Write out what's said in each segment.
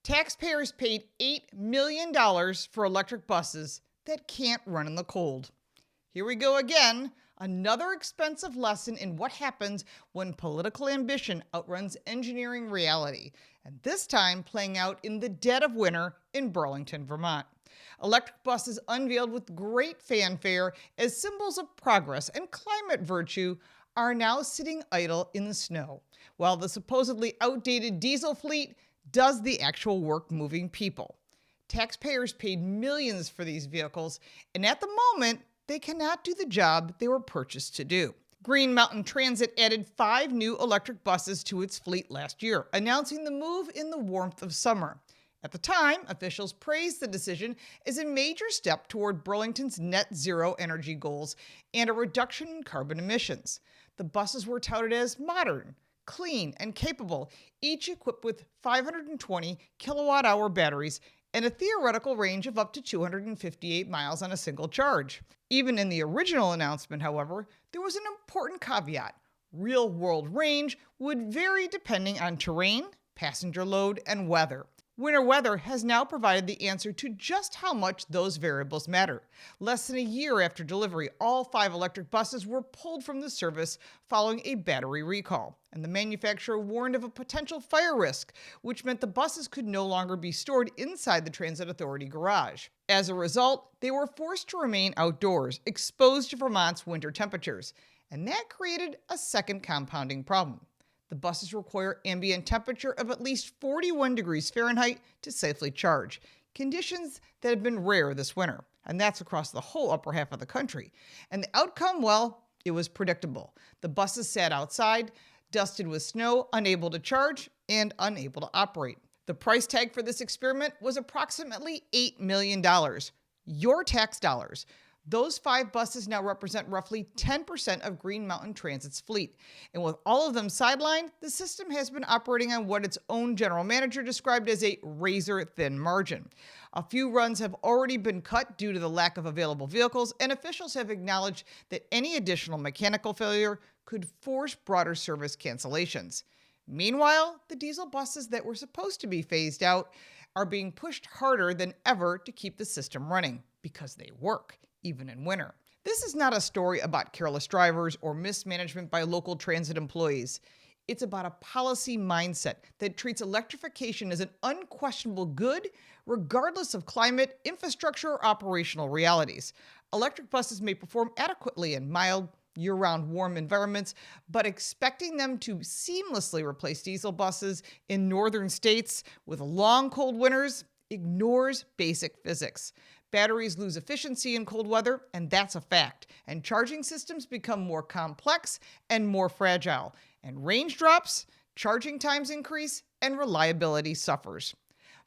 Taxpayers paid $8 million for electric buses that can't run in the cold. Here we go again. Another expensive lesson in what happens when political ambition outruns engineering reality, and this time playing out in the dead of winter in Burlington, Vermont. Electric buses unveiled with great fanfare as symbols of progress and climate virtue are now sitting idle in the snow, while the supposedly outdated diesel fleet does the actual work moving people. Taxpayers paid millions for these vehicles, and at the moment, they cannot do the job they were purchased to do. Green Mountain Transit added 5 new electric buses to its fleet last year, announcing the move in the warmth of summer. At the time, officials praised the decision as a major step toward Burlington's net zero energy goals and a reduction in carbon emissions. The buses were touted as modern, clean, and capable, each equipped with 520 kilowatt-hour batteries and a theoretical range of up to 258 miles on a single charge. Even in the original announcement, however, there was an important caveat. Real-world range would vary depending on terrain, passenger load, and weather. Winter weather has now provided the answer to just how much those variables matter. Less than a year after delivery, all 5 electric buses were pulled from the service following a battery recall, and the manufacturer warned of a potential fire risk, which meant the buses could no longer be stored inside the Transit Authority garage. As a result, they were forced to remain outdoors, exposed to Vermont's winter temperatures, and that created a second compounding problem. The buses require ambient temperature of at least 41 degrees Fahrenheit to safely charge, conditions that have been rare this winter, and that's across the whole upper half of the country. And the outcome, well, it was predictable. The buses sat outside, dusted with snow, unable to charge, and unable to operate. The price tag for this experiment was approximately $8 million. Your tax dollars. Those 5 buses now represent roughly 10% of Green Mountain Transit's fleet. And with all of them sidelined, the system has been operating on what its own general manager described as a razor-thin margin. A few runs have already been cut due to the lack of available vehicles, and officials have acknowledged that any additional mechanical failure could force broader service cancellations. Meanwhile, the diesel buses that were supposed to be phased out are being pushed harder than ever to keep the system running, because they work, even in winter. This is not a story about careless drivers or mismanagement by local transit employees. It's about a policy mindset that treats electrification as an unquestionable good, regardless of climate, infrastructure, or operational realities. Electric buses may perform adequately in mild, year-round warm environments, but expecting them to seamlessly replace diesel buses in northern states with long, cold winters ignores basic physics. Batteries lose efficiency in cold weather, and that's a fact. And charging systems become more complex and more fragile. And range drops, charging times increase, and reliability suffers.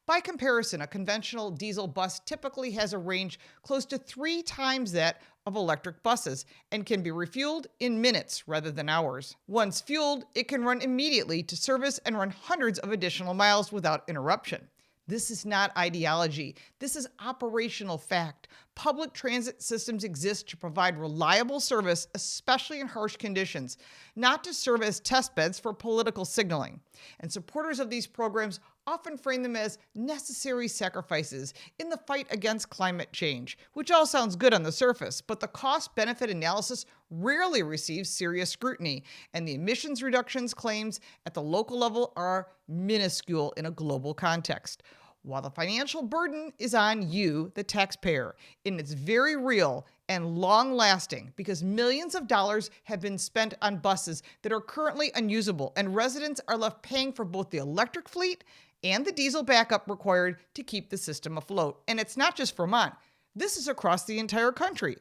By comparison, a conventional diesel bus typically has a range close to 3 times that of electric buses and can be refueled in minutes rather than hours. Once fueled, it can run immediately to service and run hundreds of additional miles without interruption. This is not ideology. This is operational fact. Public transit systems exist to provide reliable service, especially in harsh conditions, not to serve as testbeds for political signaling. And supporters of these programs often frame them as necessary sacrifices in the fight against climate change, which all sounds good on the surface, but the cost-benefit analysis rarely receives serious scrutiny, and the emissions reductions claims at the local level are minuscule in a global context. While the financial burden is on you, the taxpayer, and it's very real and long-lasting because millions of dollars have been spent on buses that are currently unusable, and residents are left paying for both the electric fleet and the diesel backup required to keep the system afloat. And it's not just Vermont. This is across the entire country.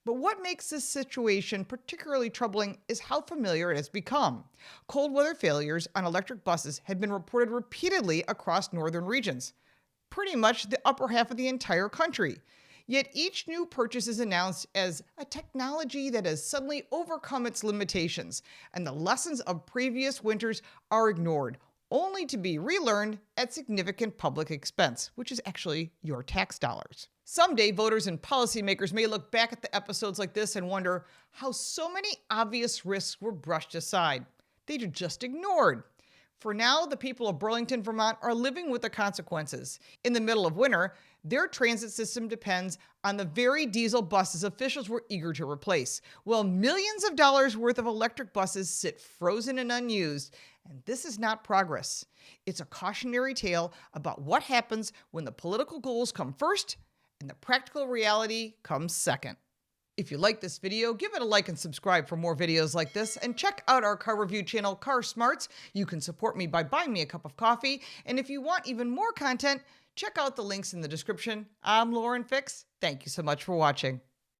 But what makes this situation particularly troubling is how familiar it has become. Cold weather failures on electric buses have been reported repeatedly across northern regions, pretty much the upper half of the entire country. Yet each new purchase is announced as a technology that has suddenly overcome its limitations, and the lessons of previous winters are ignored, only to be relearned at significant public expense, which is actually your tax dollars. Someday, voters and policymakers may look back at the episodes like this and wonder how so many obvious risks were brushed aside. They were just ignored. For now, the people of Burlington, Vermont are living with the consequences. In the middle of winter, their transit system depends on the very diesel buses officials were eager to replace. Well, millions of dollars worth of electric buses sit frozen and unused, and this is not progress. It's a cautionary tale about what happens when the political goals come first and the practical reality comes second. If you like this video, give it a like and subscribe for more videos like this, and check out our car review channel, Car Smarts. You can support me by buying me a cup of coffee, and if you want even more content, check out the links in the description. I'm Lauren Fix. Thank you so much for watching.